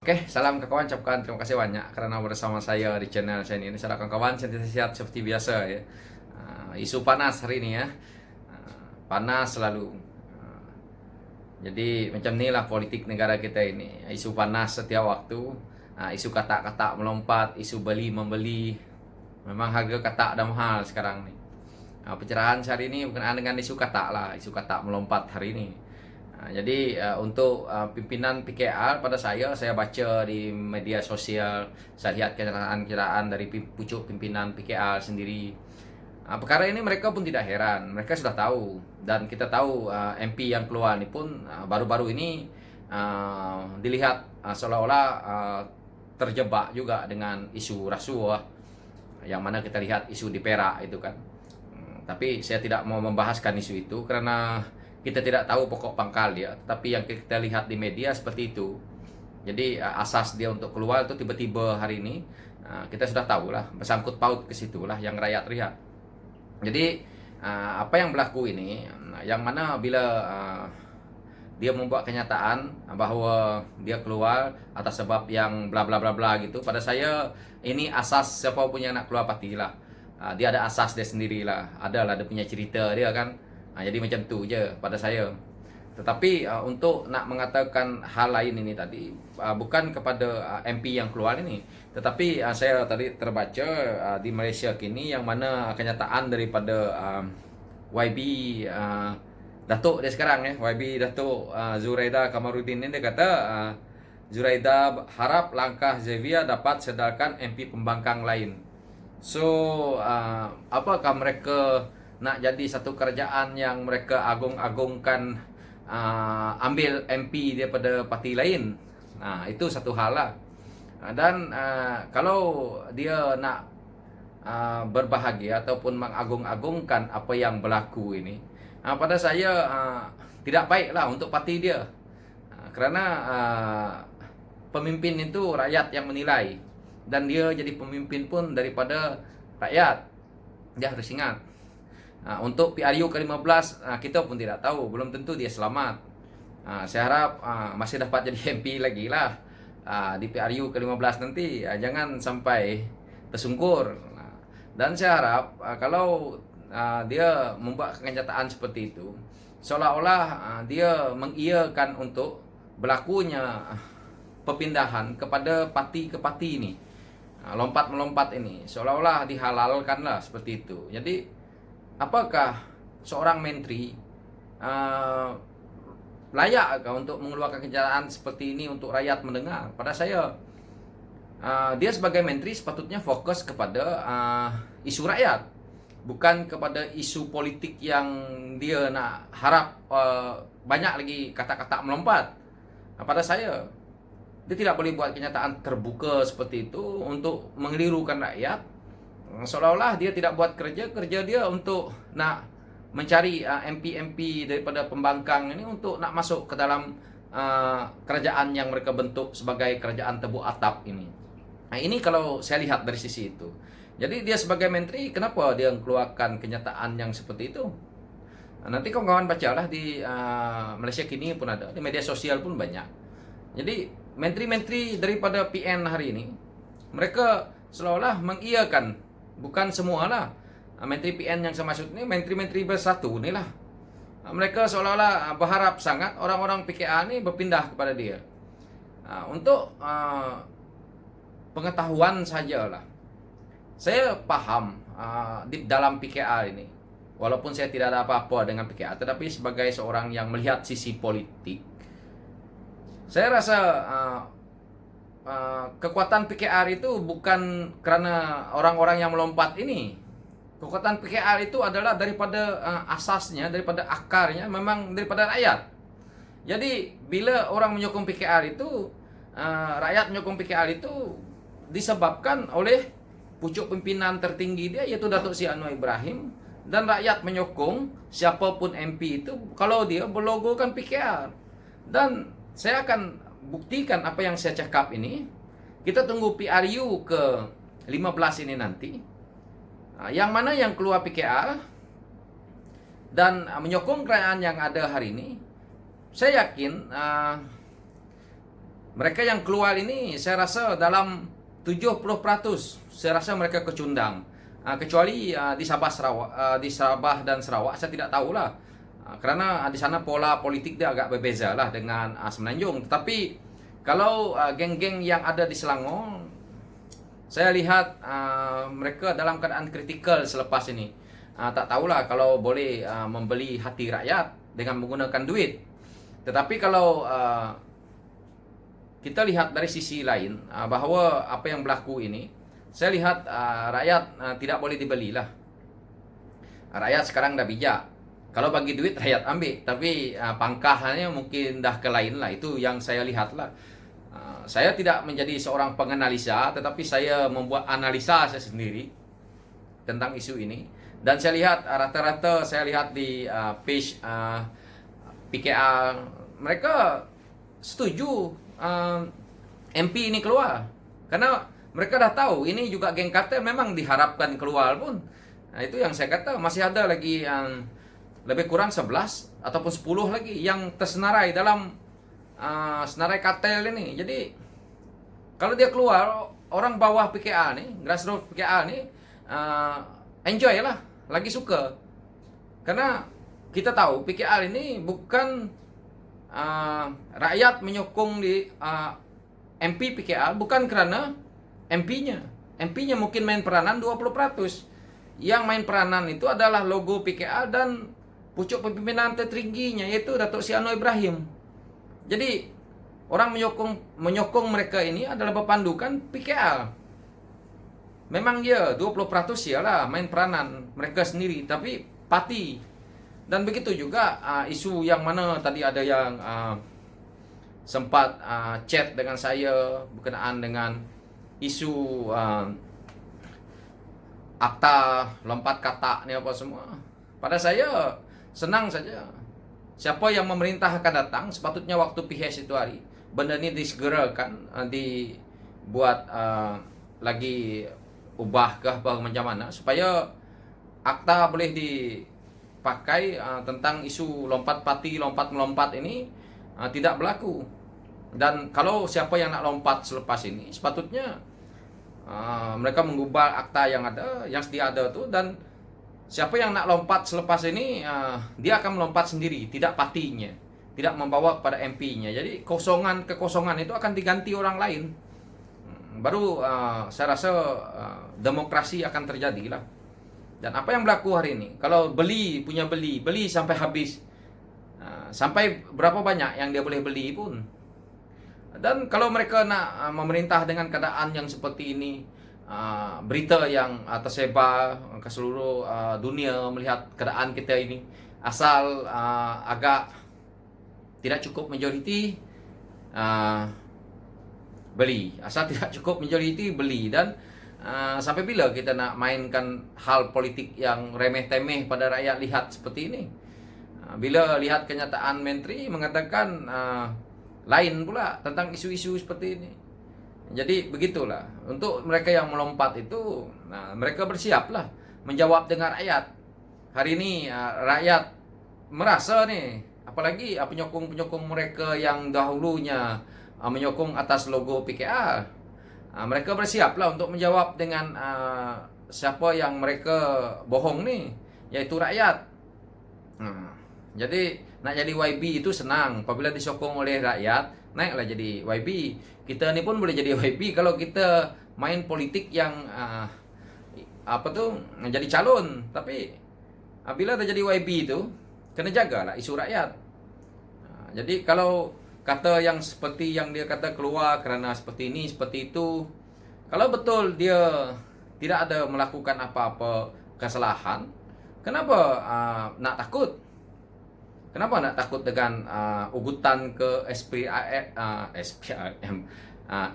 Oke, salam kawan, ucapkan terima kasih banyak karena bersama saya di channel saya ini. Salam kawan, sentiasa sehat seperti biasa ya. Isu panas hari ini ya. Panas selalu. Jadi macam inilah politik negara kita ini. Isu panas setiap waktu. Isu kata-kata melompat, isu beli membeli. Memang harga kata ada mahal sekarang nih. Pencerahan hari ini berkenaan dengan isu kata lah, isu kata melompat hari ini. Jadi untuk pimpinan PKR pada saya baca di media sosial, saya lihat kenyataan-kenyataan dari pucuk pimpinan PKR sendiri. Perkara ini mereka pun tidak heran, mereka sudah tahu dan kita tahu MP yang keluar ini pun baru-baru ini dilihat seolah-olah terjebak juga dengan isu rasuah, yang mana kita lihat isu di Perak itu kan. Tapi saya tidak mau membahaskan isu itu karena kita tidak tahu pokok pangkal dia, tapi yang kita lihat di media seperti itu. Jadi asas dia untuk keluar itu tiba-tiba hari ini kita sudah tahu lah, bersangkut paut ke situlah yang rakyat lihat. Jadi apa yang berlaku ini, yang mana bila dia membuat kenyataan bahwa dia keluar atas sebab yang bla bla bla bla gitu, pada saya ini asas siapa punya nak keluar parti lah. Dia ada asas dia sendirilah, adalah dia punya cerita dia kan. Jadi macam tu je pada saya. Tetapi untuk nak mengatakan hal lain ini tadi bukan kepada MP yang keluar ini, tetapi saya tadi terbaca di Malaysia kini yang mana kenyataan daripada YB Datuk dia sekarang ya, YB Datuk Zuraida Kamarudin ini dia kata Zuraida harap langkah Xavier dapat sedarkan MP pembangkang lain. So apakah mereka nak jadi satu kerajaan yang mereka agung-agungkan ambil MP daripada parti lain? Itu satu hal lah. Dan kalau dia nak berbahagia ataupun mengagung-agungkan apa yang berlaku ini, pada saya tidak baiklah untuk parti dia. Kerana pemimpin itu rakyat yang menilai, dan dia jadi pemimpin pun daripada rakyat. Dia harus ingat. Untuk PRU ke-15 kita pun tidak tahu, belum tentu dia selamat. Saya harap masih dapat jadi MP lagi lah di PRU ke-15 nanti. Jangan sampai tersungkur. Dan saya harap kalau dia membuat kenyataan seperti itu, seolah-olah dia mengiyakan untuk berlakunya perpindahan kepada parti ke parti ini. Lompat-melompat ini seolah-olah dihalalkan lah seperti itu. Jadi apakah seorang menteri layak untuk mengeluarkan kenyataan seperti ini untuk rakyat mendengar? Pada saya dia sebagai menteri sepatutnya fokus kepada isu rakyat, bukan kepada isu politik yang dia nak harap banyak lagi kata-kata melompat. Pada saya dia tidak boleh buat kenyataan terbuka seperti itu untuk mengelirukan rakyat. Seolah-olah dia tidak buat kerja dia untuk nak mencari MP-MP daripada pembangkang ini untuk nak masuk ke dalam kerajaan yang mereka bentuk sebagai kerajaan tebu atap ini. Ini kalau saya lihat dari sisi itu. Jadi dia sebagai menteri, kenapa dia mengeluarkan kenyataan yang seperti itu? Nanti kawan-kawan bacalah di Malaysia kini pun ada, di media sosial pun banyak. Jadi menteri-menteri daripada PN hari ini, mereka seolah-olah mengiyakan, bukan semualah. Menteri PN yang saya maksud ini, menteri-menteri bersatu ni lah. Mereka seolah-olah berharap sangat orang-orang PKR ni berpindah kepada dia. Untuk pengetahuan sajalah, saya faham di dalam PKR ini, walaupun saya tidak ada apa-apa dengan PKR, tetapi sebagai seorang yang melihat sisi politik, saya rasa kekuatan PKR itu bukan kerana orang-orang yang melompat ini. Kekuatan PKR itu adalah daripada asasnya, daripada akarnya, memang daripada rakyat. Jadi bila orang menyokong PKR itu, rakyat menyokong PKR itu disebabkan oleh pucuk pimpinan tertinggi dia, yaitu Datuk Seri Anwar Ibrahim, dan rakyat menyokong siapapun MP itu kalau dia berlogokan PKR. Dan saya akan buktikan apa yang saya cakap ini. Kita tunggu PRU ke-15 ini nanti, yang mana yang keluar PKR dan menyokong kerajaan yang ada hari ini. Saya yakin mereka yang keluar ini saya rasa dalam 70% saya rasa mereka kecundang. Kecuali di Sabah Sarawak, di Sabah dan Sarawak saya tidak tahulah. Karena di sana pola politik dia agak berbeza lah dengan Semenanjung. Tetapi kalau geng-geng yang ada di Selangor, saya lihat mereka dalam keadaan kritikal selepas ini. Tak tahulah kalau boleh membeli hati rakyat dengan menggunakan duit. Tetapi kalau kita lihat dari sisi lain, bahawa apa yang berlaku ini, saya lihat rakyat tidak boleh dibeli lah. Rakyat sekarang dah bijak. Kalau bagi duit rakyat ambil, tapi pangkahnya mungkin dah ke lain lah. Itu yang saya lihat lah. Saya tidak menjadi seorang penganalisa, tetapi saya membuat analisa saya sendiri tentang isu ini. Dan saya lihat rata-rata saya lihat di page PKR, mereka setuju MP ini keluar. Karena mereka dah tahu ini juga geng kartel memang diharapkan keluar pun. Nah, itu yang saya kata, masih ada lagi yang lebih kurang 11 ataupun 10 lagi yang tersenarai dalam senarai kartel ini. Jadi kalau dia keluar, orang bawah PKA nih, grassroots PKA nih enjoy lah, lagi suka. Karena kita tahu PKA ini bukan rakyat menyokong di MP PKA bukan karena MP-nya. MP-nya mungkin main peranan 20%. Yang main peranan itu adalah logo PKA dan pucuk pimpinan tertingginya, yaitu Datuk Seri Anwar Ibrahim. Jadi orang menyokong mereka ini adalah berpandukan PKA. Memang dia 20% ialah main peranan mereka sendiri, tapi parti. Dan begitu juga isu yang mana tadi ada yang sempat chat dengan saya berkenaan dengan isu akta lompat kata ni apa semua. Pada saya senang saja. Siapa yang memerintah akan datang, sepatutnya waktu PHS itu hari benda ni disegerakan, dibuat lagi ubah ke apa macam mana supaya akta boleh dipakai tentang isu lompat parti, lompat melompat ini tidak berlaku. Dan kalau siapa yang nak lompat selepas ini, sepatutnya mereka mengubah akta yang ada, yang sedia ada tu, dan siapa yang nak lompat selepas ini dia akan melompat sendiri, tidak partinya, tidak membawa kepada MP-nya. Jadi kekosongan itu akan diganti orang lain. Baru saya rasa demokrasi akan terjadi lah. Dan apa yang berlaku hari ini, kalau beli sampai habis, sampai berapa banyak yang dia boleh beli pun. Dan kalau mereka nak memerintah dengan keadaan yang seperti ini, berita yang tersebar ke seluruh dunia melihat keadaan kita ini, asal agak tidak cukup majoriti, beli. Asal tidak cukup majoriti, beli. Dan sampai bila kita nak mainkan hal politik yang remeh-temeh pada rakyat lihat seperti ini? Bila lihat kenyataan menteri mengatakan lain pula tentang isu-isu seperti ini. Jadi begitulah. Untuk mereka yang melompat itu, mereka bersiaplah menjawab dengan rakyat. Hari ini rakyat merasa nih, apalagi penyokong-penyokong mereka yang dahulunya menyokong atas logo PKA, mereka bersiaplah untuk menjawab dengan siapa yang mereka bohong nih, yaitu rakyat. Jadi nak jadi YB itu senang apabila disokong oleh rakyat, naiklah jadi YB. Kita ni pun boleh jadi YB kalau kita main politik yang jadi calon. Tapi bila dah jadi YB itu, kena jagalah isu rakyat. Jadi kalau kata yang seperti yang dia kata keluar kerana seperti ini, seperti itu, kalau betul dia tidak ada melakukan apa-apa kesalahan, kenapa nak takut? Kenapa nak takut dengan ugutan ke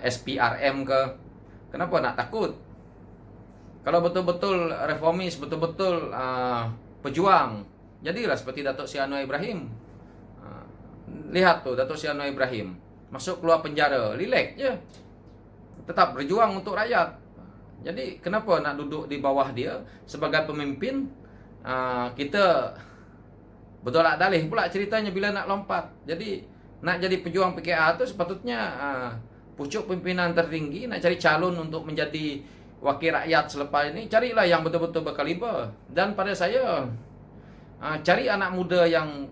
SPRM ke? Kenapa nak takut? Kalau betul-betul reformis, betul-betul pejuang, jadilah seperti Datuk Seri Anwar Ibrahim. Lihat tu Datuk Seri Anwar Ibrahim masuk keluar penjara, relax je, tetap berjuang untuk rakyat. Jadi kenapa nak duduk di bawah dia sebagai pemimpin? Kita bertolak dalih pula ceritanya bila nak lompat. Jadi nak jadi pejuang PKA itu sepatutnya pucuk pimpinan tertinggi nak cari calon untuk menjadi wakil rakyat selepas ini, carilah yang betul-betul berkaliber. Dan pada saya, cari anak muda yang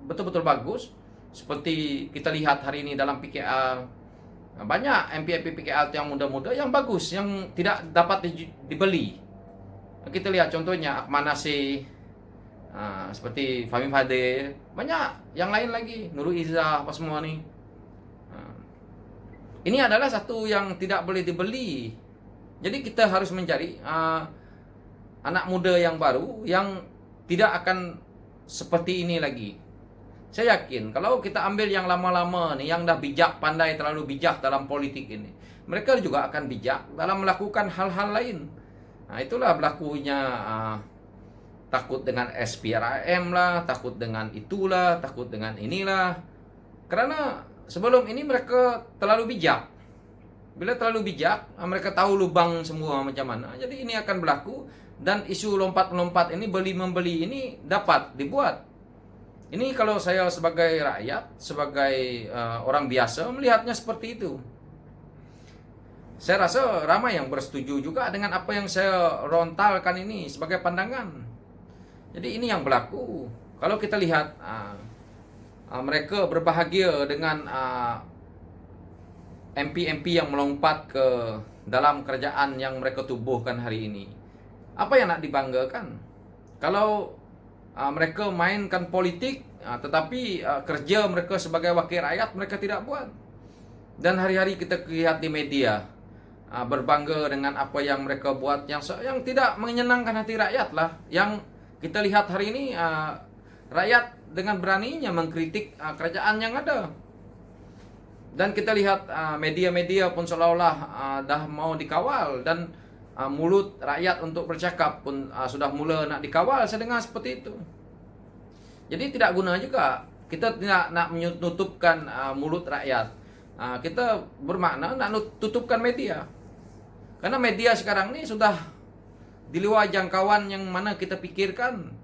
betul-betul bagus. Seperti kita lihat hari ini dalam PKA, banyak MP-MP PKA yang muda-muda yang bagus, yang tidak dapat dibeli. Kita lihat contohnya Akmal Nasir, seperti Fahmi Fadil, banyak yang lain lagi, Nurul Izzah, apa semua ni. Ini adalah satu yang tidak boleh dibeli. Jadi kita harus mencari anak muda yang baru yang tidak akan seperti ini lagi. Saya yakin kalau kita ambil yang lama-lama nih, yang dah bijak, pandai, terlalu bijak dalam politik ini, mereka juga akan bijak dalam melakukan hal-hal lain. Nah, itulah berlakunya takut dengan SPRIM lah, takut dengan itulah, takut dengan inilah. Karena sebelum ini mereka terlalu bijak. Bila terlalu bijak, mereka tahu lubang semua macam mana. Jadi ini akan berlaku, dan isu lompat-melompat ini, beli-membeli ini dapat dibuat. Ini kalau saya sebagai rakyat, sebagai orang biasa melihatnya seperti itu. Saya rasa ramai yang bersetuju juga dengan apa yang saya rontalkan ini sebagai pandangan. Jadi ini yang berlaku. Kalau kita lihat mereka berbahagia dengan MP-MP yang melompat ke dalam kerajaan yang mereka tubuhkan hari ini. Apa yang nak dibanggakan? Kalau mereka mainkan politik, tetapi kerja mereka sebagai wakil rakyat mereka tidak buat. Dan hari-hari kita lihat di media, berbangga dengan apa yang mereka buat yang tidak menyenangkan hati rakyat lah. Yang kita lihat hari ini, rakyat dengan beraninya mengkritik kerajaan yang ada. Dan kita lihat media-media pun seolah-olah dah mau dikawal, dan mulut rakyat untuk bercakap pun sudah mula nak dikawal. Saya dengar seperti itu. Jadi tidak guna juga kita tidak nak menutupkan mulut rakyat. Kita bermakna nak tutupkan media. Karena media sekarang ni sudah di luar jangkauan yang mana kita pikirkan.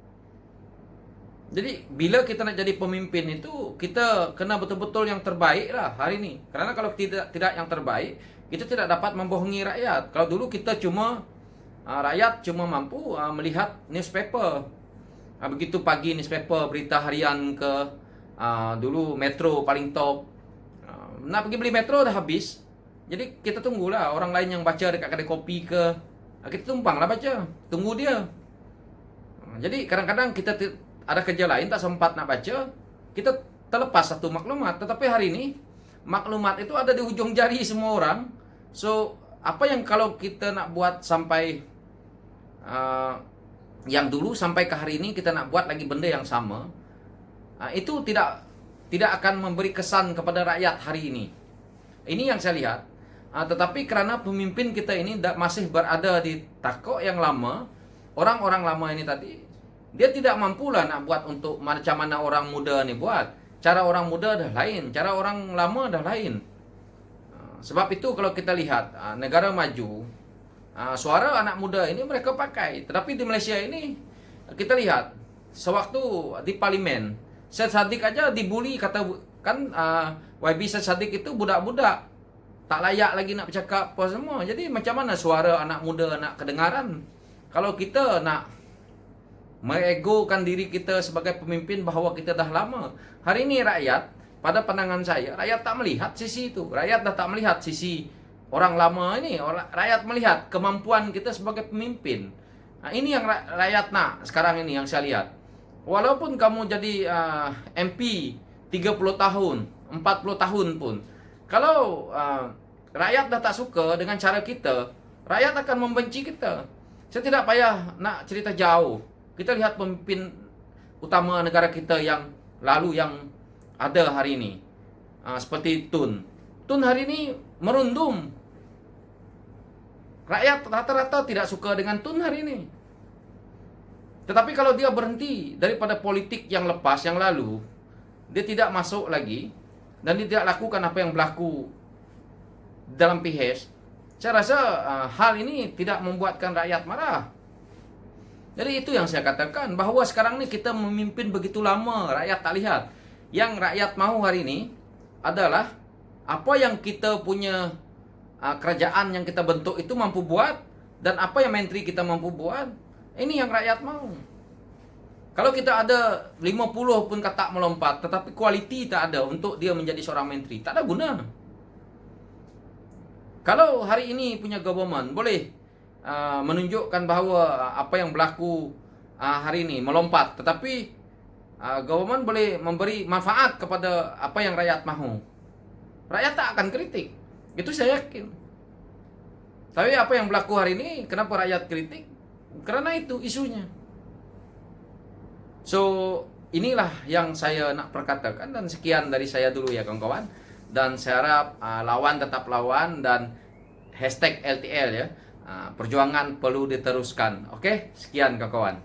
Jadi bila kita nak jadi pemimpin itu, kita kena betul-betul yang terbaik lah hari ini. Karena kalau tidak yang terbaik, kita tidak dapat membohongi rakyat. Kalau dulu kita cuma rakyat cuma mampu melihat newspaper. Begitu pagi newspaper, berita harian ke dulu Metro paling top. Nak pergi beli Metro dah habis. Jadi kita tunggulah orang lain yang baca dekat kedai kopi ke, kita tumpanglah baca, tunggu dia. Jadi kadang-kadang kita ada kerja lain tak sempat nak baca, kita terlepas satu maklumat. Tetapi hari ini maklumat itu ada di ujung jari semua orang. So apa yang kalau kita nak buat sampai yang dulu sampai ke hari ini kita nak buat lagi benda yang sama, itu tidak akan memberi kesan kepada rakyat hari ini. Ini yang saya lihat. Tetapi kerana pemimpin kita ini masih berada di takok yang lama, orang-orang lama ini tadi, dia tidak mampulah nak buat untuk macam mana orang muda ni buat. Cara orang muda dah lain, cara orang lama dah lain. Sebab itu kalau kita lihat negara maju, suara anak muda ini mereka pakai. Tetapi di Malaysia ini kita lihat sewaktu di parlimen, Syed Saddiq aja dibuli, kata kan YB Syed Saddiq itu budak-budak, tak layak lagi nak bercakap apa semua. Jadi macam mana suara anak muda nak kedengaran? Kalau kita nak mengegokan diri kita sebagai pemimpin bahawa kita dah lama. Hari ini rakyat, pada pandangan saya, rakyat tak melihat sisi itu. Rakyat dah tak melihat sisi orang lama ini. Rakyat melihat kemampuan kita sebagai pemimpin. Ini yang rakyat nak sekarang ini yang saya lihat. Walaupun kamu jadi MP 30 tahun, 40 tahun pun, kalau rakyat dah tak suka dengan cara kita, rakyat akan membenci kita. Saya tidak payah nak cerita jauh. Kita lihat pemimpin utama negara kita yang lalu yang ada hari ini, seperti Tun. Tun hari ini merundum. Rakyat rata-rata tidak suka dengan Tun hari ini. Tetapi kalau dia berhenti daripada politik yang lepas, yang lalu, dia tidak masuk lagi, dan dia tidak lakukan apa yang berlaku dalam PHS, saya rasa hal ini tidak membuatkan rakyat marah. Jadi itu yang saya katakan, bahawa sekarang ni kita memimpin begitu lama, rakyat tak lihat. Yang rakyat mau hari ini adalah apa yang kita punya kerajaan yang kita bentuk itu mampu buat, dan apa yang menteri kita mampu buat. Ini yang rakyat mau. Kalau kita ada 50 pun kata melompat, tetapi kualiti tak ada untuk dia menjadi seorang menteri, tak ada guna. Kalau hari ini punya government boleh menunjukkan bahawa apa yang berlaku hari ini melompat, tetapi government boleh memberi manfaat kepada apa yang rakyat mahu, rakyat tak akan kritik. Itu saya yakin. Tapi apa yang berlaku hari ini, kenapa rakyat kritik? Karena itu isunya. So, inilah yang saya nak perkatakan, dan sekian dari saya dulu ya kawan-kawan. Dan saya harap lawan tetap lawan, dan hashtag LTL ya. Perjuangan perlu diteruskan. Oke, sekian kawan-kawan.